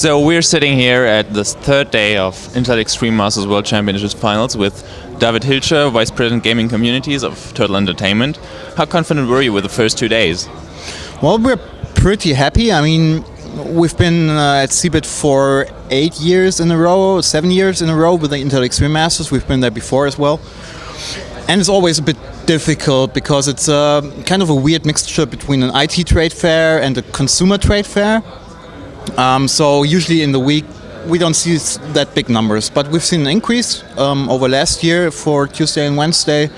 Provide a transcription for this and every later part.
So we're sitting here at the third day of Intel Extreme Masters World Championships Finals with David Hiltscher, Vice President Gaming Communities of Turtle Entertainment. How confident were you with the first 2 days? Well, we're pretty happy. I mean, we've been at CeBIT for 8 years in a row, 7 years in a row with the Intel Extreme Masters. We've been there before as well. And it's always a bit difficult because it's kind of a weird mixture between an IT trade fair and a consumer trade fair. So usually in the week we don't see that big numbers, but we've seen an increase over last year for Tuesday and Wednesday.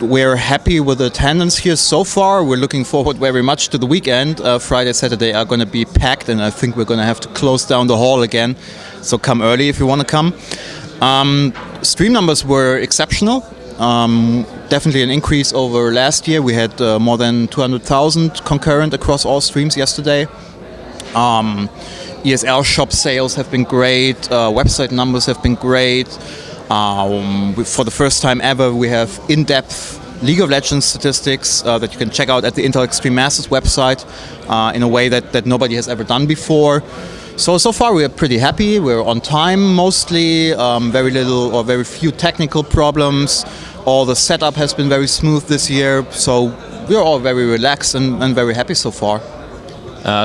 We're happy with the attendance here so far. We're looking forward very much to the weekend. Friday, Saturday are going to be packed, and I think we're going to have to close down the hall again. So come early if you want to come. Stream numbers were exceptional. Definitely an increase over last year. We had more than 200,000 concurrent across all streams yesterday. ESL shop sales have been great. Website numbers have been great. For the first time ever, we have in-depth League of Legends statistics that you can check out at the Intel Extreme Masters website in a way that nobody has ever done before. So far we are pretty happy. We're on time mostly, very little or very few technical problems. All the setup has been very smooth this year, so we're all very relaxed and very happy so far.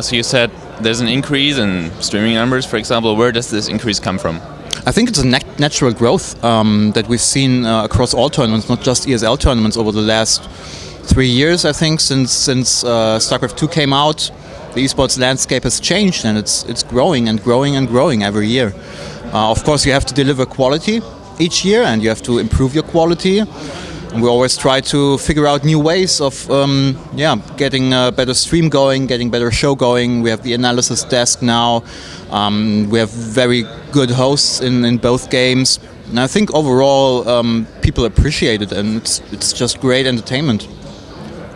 So you said there's an increase in streaming numbers, for example. Where does this increase come from? I think it's a natural growth that we've seen across all tournaments, not just ESL tournaments, over the last 3 years. I think since StarCraft 2 came out, the esports landscape has changed, and it's growing and growing and growing every year. Of course, you have to deliver quality each year, and you have to improve your quality. And we always try to figure out new ways of getting a better stream going, getting better show going. We have the analysis desk now. We have very good hosts in both games. And I think overall people appreciate it, and it's just great entertainment.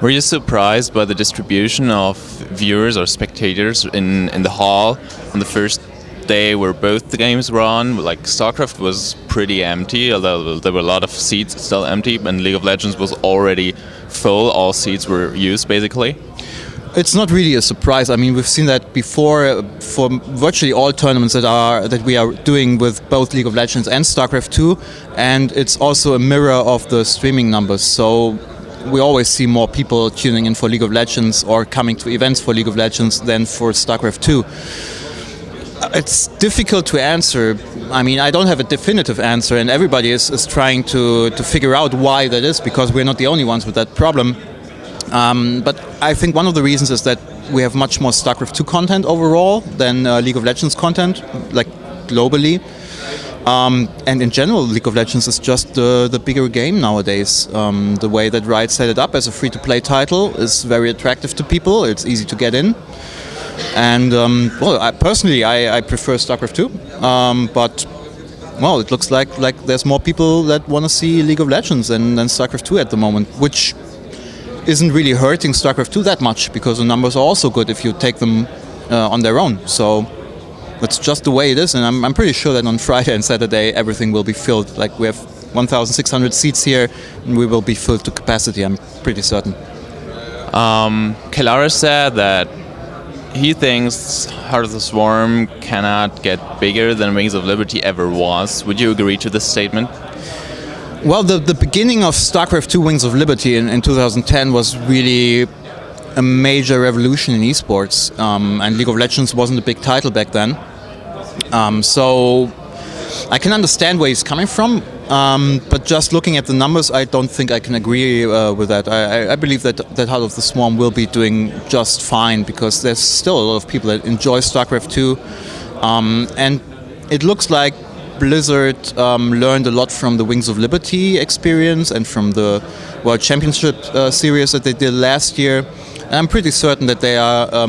Were you surprised by the distribution of viewers or spectators in the hall on the first day where both the games were on? Like StarCraft was pretty empty, although there were a lot of seats still empty, and League of Legends was already full. All seats were used basically. It's not really a surprise. I mean, we've seen that before for virtually all tournaments that we are doing with both League of Legends and StarCraft 2, and it's also a mirror of the streaming numbers. So we always see more people tuning in for League of Legends or coming to events for League of Legends than for StarCraft 2. It's difficult to answer. I mean, I don't have a definitive answer, and everybody is trying to figure out why that is, because we're not the only ones with that problem. But I think one of the reasons is that we have much more StarCraft 2 content overall than League of Legends content, like globally. And in general, League of Legends is just the bigger game nowadays. The way that Riot set it up as a free-to-play title is very attractive to people. It's easy to get in. And I prefer StarCraft 2, but it looks like there's more people that want to see League of Legends than StarCraft 2 at the moment, which isn't really hurting StarCraft 2 that much, because the numbers are also good if you take them on their own. So it's just the way it is, and I'm pretty sure that on Friday and Saturday everything will be filled. Like, we have 1,600 seats here, and we will be filled to capacity, I'm pretty certain. Kelara said that he thinks Heart of the Swarm cannot get bigger than Wings of Liberty ever was. Would you agree to this statement? Well, the beginning of StarCraft 2 Wings of Liberty in 2010 was really a major revolution in esports, and League of Legends wasn't a big title back then. So I can understand where he's coming from, but just looking at the numbers, I don't think I can agree with that. I believe that Heart of the Swarm will be doing just fine, because there's still a lot of people that enjoy StarCraft 2, and it looks like Blizzard learned a lot from the Wings of Liberty experience and from the World Championship series that they did last year. And I'm pretty certain that they are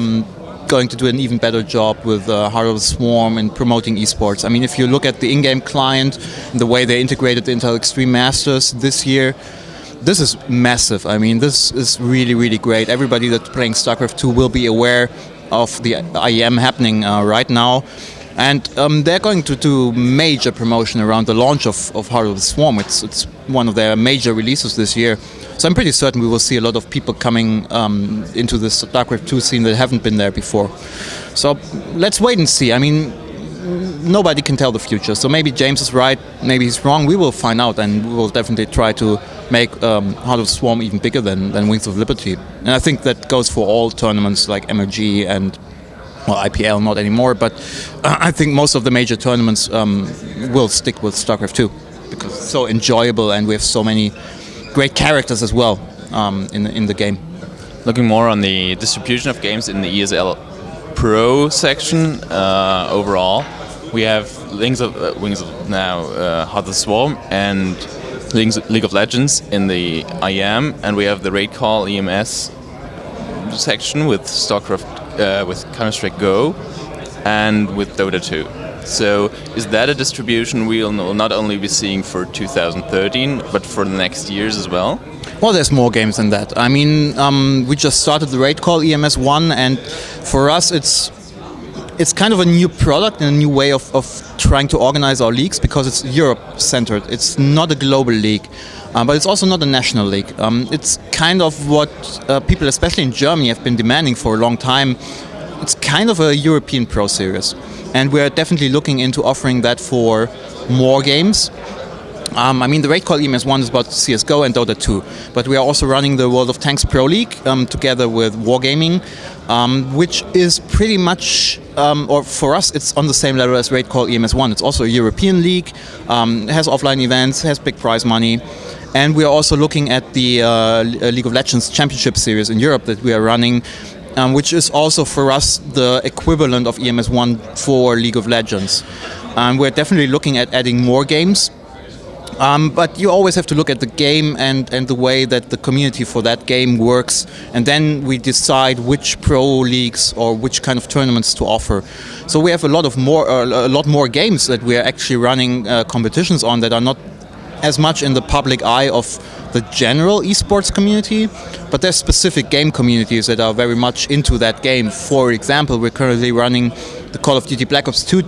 going to do an even better job with Heart of the Swarm in promoting esports. I mean, if you look at the in-game client and the way they integrated the Intel Extreme Masters this year, this is massive. I mean, this is really, really great. Everybody that's playing StarCraft 2 will be aware of the IEM happening right now. And they're going to do major promotion around the launch of Heart of the Swarm. It's one of their major releases this year. So I'm pretty certain we will see a lot of people coming into this StarCraft 2 scene that haven't been there before. So let's wait and see. I mean, nobody can tell the future. So maybe James is right, maybe he's wrong. We will find out, and we will definitely try to make Heart of the Swarm even bigger than Wings of Liberty. And I think that goes for all tournaments like MLG and IPL, not anymore. But I think most of the major tournaments will stick with StarCraft 2 because it's so enjoyable and we have so many great characters as well in the game. Looking more on the distribution of games in the ESL Pro section overall, we have Wings of now Heart of the Swarm and League of Legends in the IEM, and we have the RaidCall EMS section with StarCraft, with Counter-Strike Go, and with Dota 2. So is that a distribution we'll not only be seeing for 2013, but for the next years as well? Well, there's more games than that. I mean, we just started the RaidCall EMS 1, and for us it's kind of a new product and a new way of trying to organize our leagues because it's Europe-centered. It's not a global league, but it's also not a national league. It's kind of what people, especially in Germany, have been demanding for a long time. It's kind of a European Pro Series, and we're definitely looking into offering that for more games. I mean, the RaidCall EMS 1 is about CSGO and Dota 2, but we are also running the World of Tanks Pro League together with Wargaming, which is pretty much, or for us, it's on the same level as RaidCall EMS 1. It's also a European league, has offline events, has big prize money, and we are also looking at the League of Legends Championship Series in Europe that we are running, which is also for us the equivalent of EMS 1 for League of Legends. We're definitely looking at adding more games. But you always have to look at the game and the way that the community for that game works, and then we decide which pro leagues or which kind of tournaments to offer. So we have a lot more games that we are actually running competitions on that are not as much in the public eye of the general esports community, but there's specific game communities that are very much into that game. For example, we're currently running the Call of Duty Black Ops 2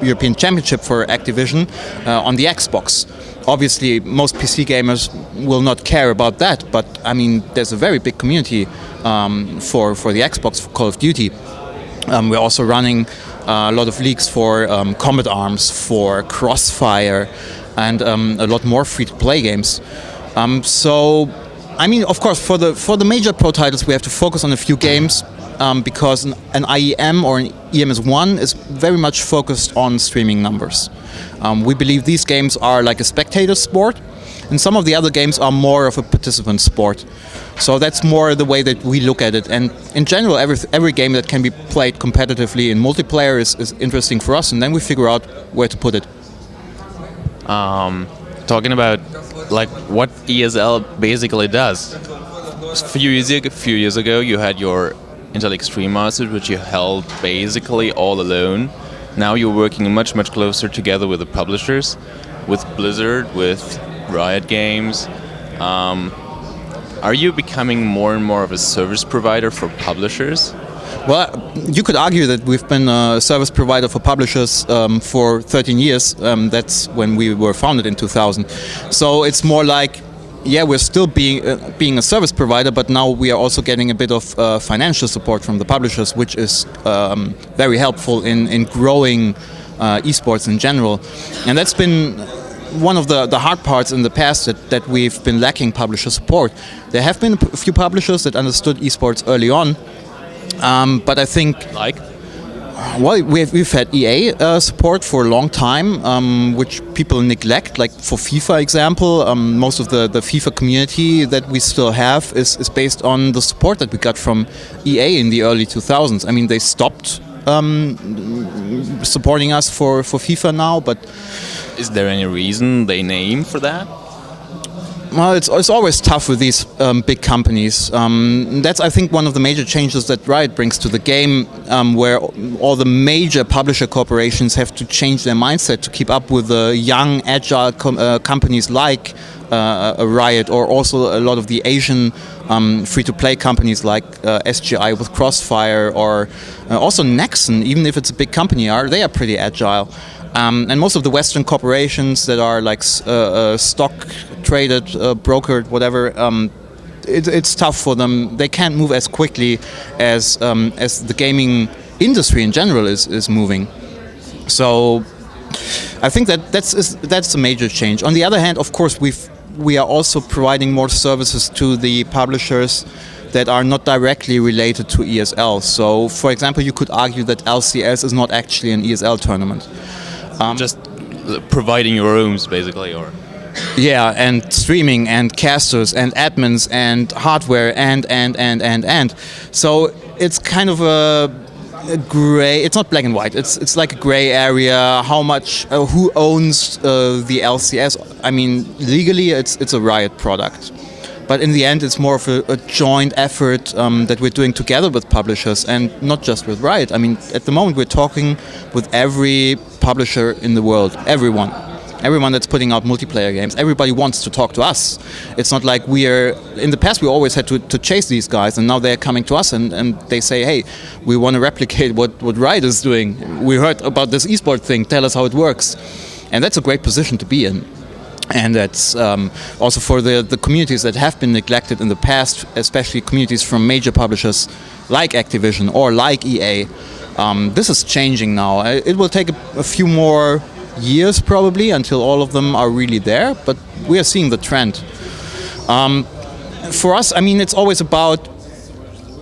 European Championship for Activision on the Xbox. Obviously, most PC gamers will not care about that, but I mean, there's a very big community for the Xbox for Call of Duty. We're also running a lot of leagues for Combat Arms, for Crossfire, and a lot more free-to-play games. So, I mean, of course, for the major pro titles, we have to focus on a few games because an IEM or an EMS 1 is very much focused on streaming numbers. We believe these games are like a spectator sport, and some of the other games are more of a participant sport. So that's more the way that we look at it. And in general, every game that can be played competitively in multiplayer is interesting for us, and then we figure out where to put it. Talking about like what ESL basically does. A few years ago, you had your Intel Extreme Masters, which you held basically all alone. Now you're working much closer together with the publishers, with Blizzard, with Riot Games. Are you becoming more and more of a service provider for publishers? Well, you could argue that we've been a service provider for publishers for 13 years. That's when we were founded in 2000. So it's more like, yeah, we're still being a service provider, but now we are also getting a bit of financial support from the publishers, which is very helpful in growing esports in general. And that's been one of the hard parts in the past that we've been lacking publisher support. There have been a few publishers that understood esports early on. But I think, well, we've had EA support for a long time, which people neglect. Like for FIFA example, most of the FIFA community that we still have is based on the support that we got from EA in the early 2000s. I mean, they stopped supporting us for FIFA now, but... Is there any reason they name for that? Well, it's always tough with these big companies. That's, I think, one of the major changes that Riot brings to the game, where all the major publisher corporations have to change their mindset to keep up with the young, agile companies like Riot, or also a lot of the Asian free-to-play companies like SGI with Crossfire, or also Nexon, even if it's a big company, they are pretty agile. And most of the Western corporations that are like stock traded, brokered, whatever, it's tough for them. They can't move as quickly as the gaming industry in general is moving. So I think that's a major change. On the other hand, of course, we are also providing more services to the publishers that are not directly related to ESL. So, for example, you could argue that LCS is not actually an ESL tournament. Just providing your rooms, basically, or? Yeah, and streaming, and casters, and admins, and hardware, and. So it's kind of a gray. It's not black and white. It's like a gray area. How much? Who owns the LCS? I mean, legally, it's a Riot product. But in the end, it's more of a joint effort that we're doing together with publishers, and not just with Riot. I mean, at the moment, we're talking with every publisher in the world, everyone that's putting out multiplayer games. Everybody wants to talk to us. It's not like in the past we always had to chase these guys, and now they're coming to us and they say, hey, we want to replicate what Riot is doing. We heard about this eSports thing, tell us how it works. And that's a great position to be in. And that's also for the communities that have been neglected in the past, especially communities from major publishers like Activision or like EA. This is changing now. It will take a few more years probably until all of them are really there, but we are seeing the trend. For us, I mean, it's always about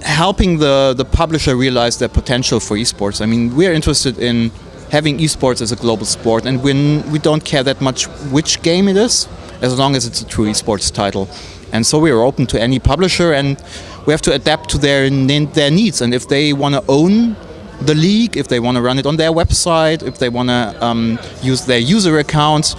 helping the publisher realize their potential for esports. I mean, we're interested in having esports as a global sport, and we don't care that much which game it is, as long as it's a true esports title. And so we are open to any publisher, and we have to adapt to their needs. And if they want to own the league, if they want to run it on their website, if they want to use their user accounts,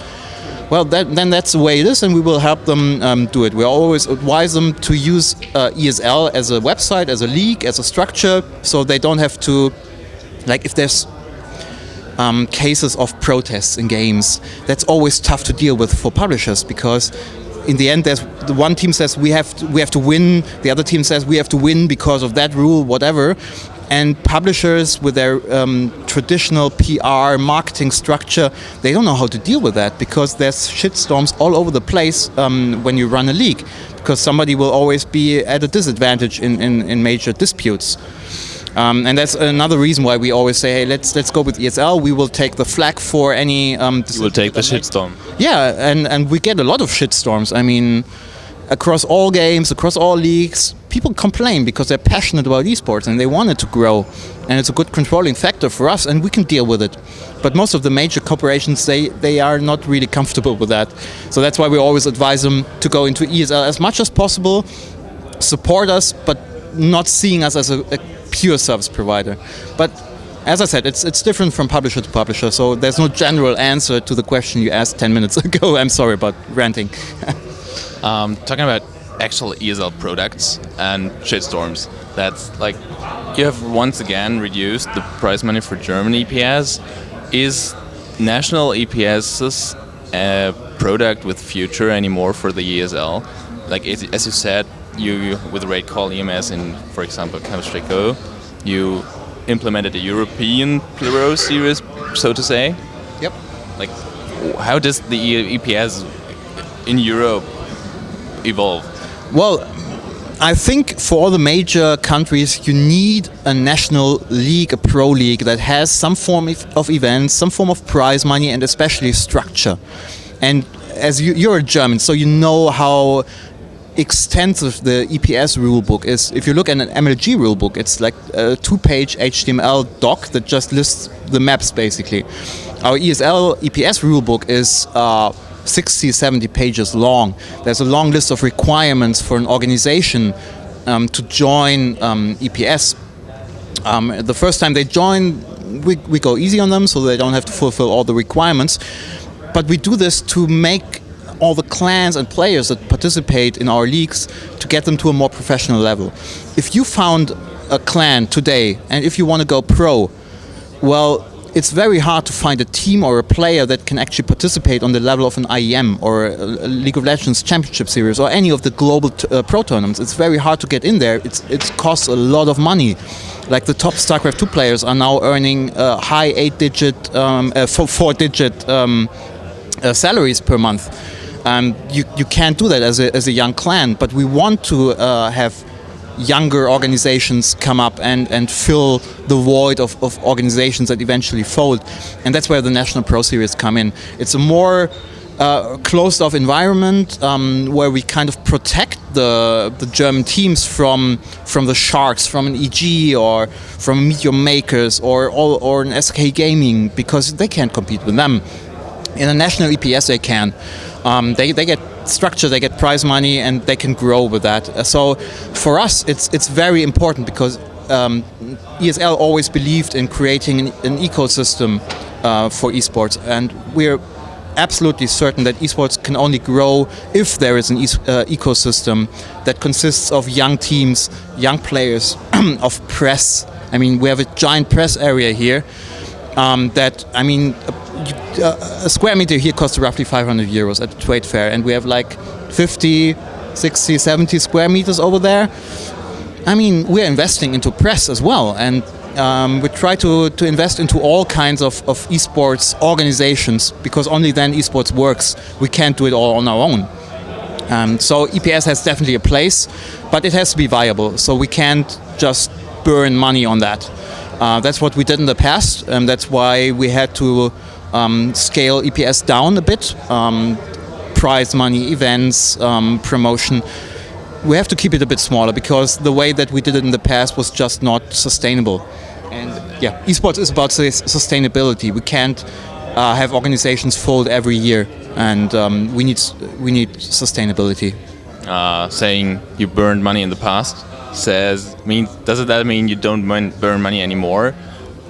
well, then that's the way it is, and we will help them do it. We always advise them to use ESL as a website, as a league, as a structure, so they don't have to, like, if there's cases of protests in games, that's always tough to deal with for publishers, because in the end, there's the one team says we have to win, the other team says we have to win because of that rule, whatever. And publishers with their traditional PR marketing structure, they don't know how to deal with that, because there's shitstorms all over the place when you run a league, because somebody will always be at a disadvantage in major disputes. And that's another reason why we always say, hey, let's go with ESL. We will take the flak for any. You will take the shitstorm. Yeah, and we get a lot of shitstorms. I mean, across all games, across all leagues, people complain because they're passionate about esports and they want it to grow. And it's a good controlling factor for us, and we can deal with it. But most of the major corporations, they are not really comfortable with that. So that's why we always advise them to go into ESL as much as possible, support us, but not seeing us as a pure service provider. But as I said, it's different from publisher to publisher, so there's no general answer to the question you asked 10 minutes ago. I'm sorry about ranting. Talking about actual ESL products and shitstorms, that's like, you have once again reduced the prize money for German EPS. Is national EPS's product with future anymore for the ESL? Like, as you said, you with RaidCall EMS in, for example, Counter-Strike Go, you implemented a European Pro series, so to say. Yep. Like, how does the EPS in Europe evolve? Well, I think for all the major countries, you need a national league, a pro league that has some form of events, some form of prize money, and especially structure. And as you're a German, so you know how extensive the EPS rulebook is. If you look at an MLG rulebook, it's like a 2-page HTML doc that just lists the maps, basically. Our ESL EPS rulebook is 60, 70 pages long. There's a long list of requirements for an organization to join EPS. The first time they join, we go easy on them, so they don't have to fulfill all the requirements. But we do this to make all the clans and players that participate in our leagues to get them to a more professional level. If you found a clan today and if you want to go pro, well, it's very hard to find a team or a player that can actually participate on the level of an IEM or a League of Legends Championship Series or any of the global pro tournaments. It's very hard to get in there. It costs a lot of money. Like the top StarCraft 2 players are now earning high 8-digit, 4-digit salaries per month. You can't do that as a young clan, but we want to have younger organizations come up and fill the void of organizations that eventually fold. And that's where the National Pro Series come in. It's a more closed-off environment where we kind of protect the German teams from the Sharks, from an EG or from Meteor Makers or an SK Gaming, because they can't compete with them. In a national EPS they can. They get structure, they get prize money, and they can grow with that. So for us, it's very important because ESL always believed in creating an ecosystem for esports, and we're absolutely certain that esports can only grow if there is an ecosystem that consists of young teams, young players, of press. I mean, we have a giant press area here. A square meter here costs roughly 500 euros at the trade fair, and we have like 50, 60, 70 square meters over there. I mean, we're investing into press as well, and we try to invest into all kinds of esports organizations, because only then esports works. We can't do it all on our own. So EPS has definitely a place, but it has to be viable, so we can't just burn money on that. That's what we did in the past, and that's why we had to scale EPS down a bit. Prize money, events, promotion. We have to keep it a bit smaller because the way that we did it in the past was just not sustainable. And yeah, esports is about sustainability. We can't have organizations fold every year, and we need sustainability. Saying you burned money in the past does that mean you don't burn money anymore?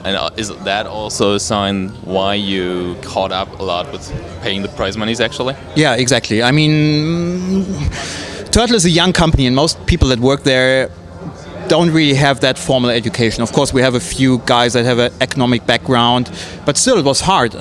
And is that also a sign why you caught up a lot with paying the prize monies actually? Yeah, exactly. I mean, Turtle is a young company, and most people that work there don't really have that formal education. Of course, we have a few guys that have an economic background, but still it was hard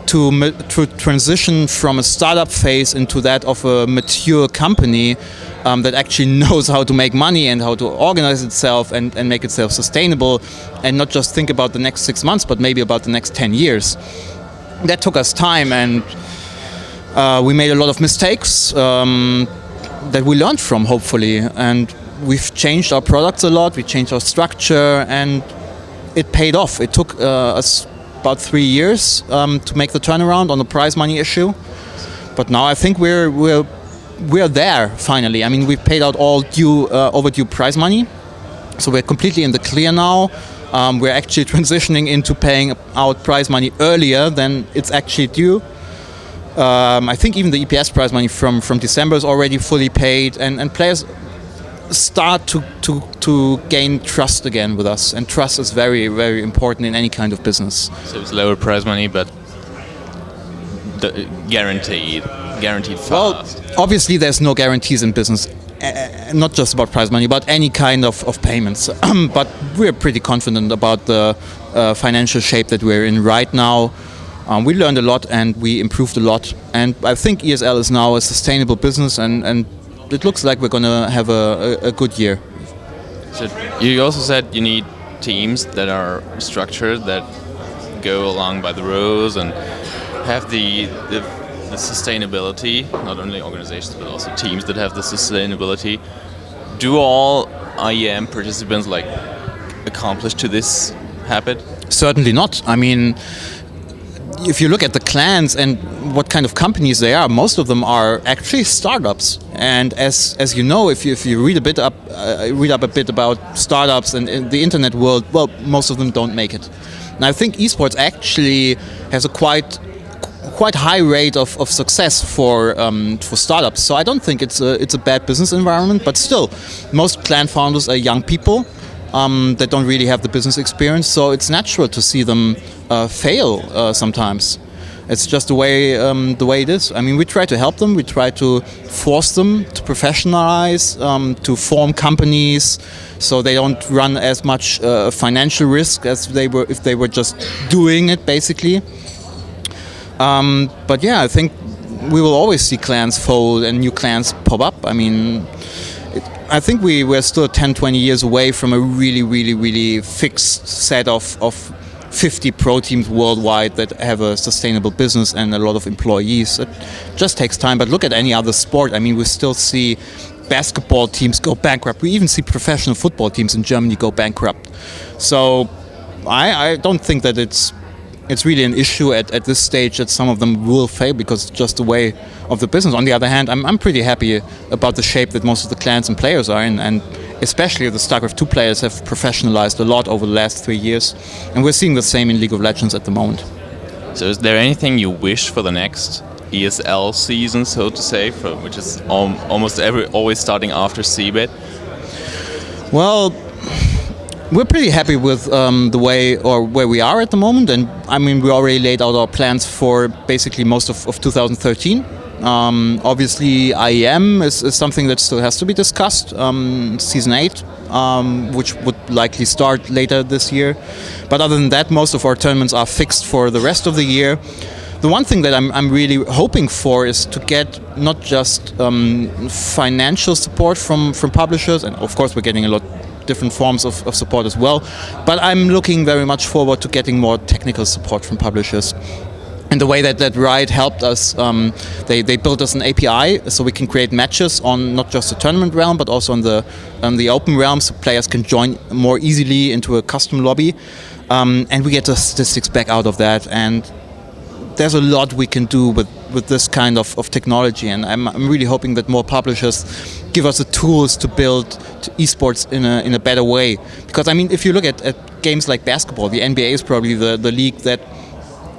to transition from a startup phase into that of a mature company that actually knows how to make money and how to organize itself and make itself sustainable, and not just think about the next 6 months, but maybe about the next 10 years. That took us time, and we made a lot of mistakes that we learned from, hopefully, and we've changed our products a lot, we changed our structure, and it paid off. It took us about 3 years to make the turnaround on the prize money issue, but now I think we're there finally. I mean, we've paid out all overdue prize money, so we're completely in the clear now. We're actually transitioning into paying out prize money earlier than it's actually due. I think even the EPS prize money from December is already fully paid, and players start to gain trust again with us, and trust is very, very important in any kind of business. So it's lower prize money, but guaranteed fast. Well, obviously there's no guarantees in business, not just about prize money, but any kind of payments. But we're pretty confident about the financial shape that we're in right now. We learned a lot and we improved a lot, and I think ESL is now a sustainable business, and it looks like we're going to have a good year. So you also said you need teams that are structured, that go along by the rules and have the sustainability, not only organizations but also teams that have the sustainability. Do all IEM participants accomplish to this habit? Certainly not. I mean, if you look at the clans and what kind of companies they are, most of them are actually startups. And as you know, if you read up a bit about startups and in the internet world, well, most of them don't make it. And I think esports actually has a quite high rate of success for startups. So I don't think it's a bad business environment, but still, most clan founders are young people that don't really have the business experience. So it's natural to see them fail sometimes. It's just the way it is. I mean, we try to help them. We try to force them to professionalize, to form companies, so they don't run as much financial risk as they were if they were just doing it, basically. But yeah, I think we will always see clans fold and new clans pop up. I mean, I think we're still 10, 20 years away from a really, really, really fixed set of 50 pro teams worldwide that have a sustainable business and a lot of employees. It just takes time. But look at any other sport. I mean, we still see basketball teams go bankrupt. We even see professional football teams in Germany go bankrupt. So I don't think that it's really an issue at this stage that some of them will fail, because it's just the way of the business. On the other hand, I'm pretty happy about the shape that most of the clans and players are in, and especially the StarCraft 2 players have professionalized a lot over the last 3 years, and we're seeing the same in League of Legends at the moment. So is there anything you wish for the next ESL season, so to say, which is almost always starting after CeBIT? Well, we're pretty happy with the way or where we are at the moment, and I mean, we already laid out our plans for basically most of 2013. Obviously, IEM is something that still has to be discussed. Season 8, which would likely start later this year. But other than that, most of our tournaments are fixed for the rest of the year. The one thing that I'm really hoping for is to get not just financial support from publishers, and of course we're getting a lot different forms of support as well, but I'm looking very much forward to getting more technical support from publishers. And the way that Riot helped us, they built us an API so we can create matches on not just the tournament realm, but also on the open realm, so players can join more easily into a custom lobby, and we get the statistics back out of that. And there's a lot we can do with this kind of technology, and I'm really hoping that more publishers give us the tools to build esports in a better way. Because I mean, if you look at games like basketball, the NBA is probably the league that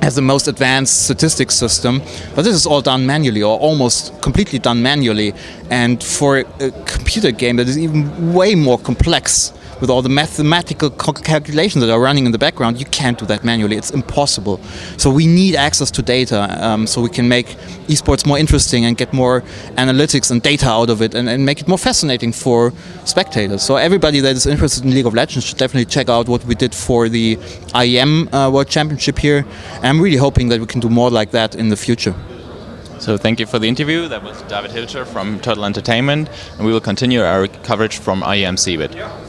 has the most advanced statistics system, but this is all done manually, or almost completely done manually. And for a computer game that is even way more complex, with all the mathematical calculations that are running in the background, you can't do that manually. It's impossible. So we need access to data, so we can make esports more interesting and get more analytics and data out of it, and make it more fascinating for spectators. So everybody that is interested in League of Legends should definitely check out what we did for the IEM World Championship here. And I'm really hoping that we can do more like that in the future. So thank you for the interview. That was David Hiltscher from Turtle Entertainment, and we will continue our coverage from IEM CeBIT.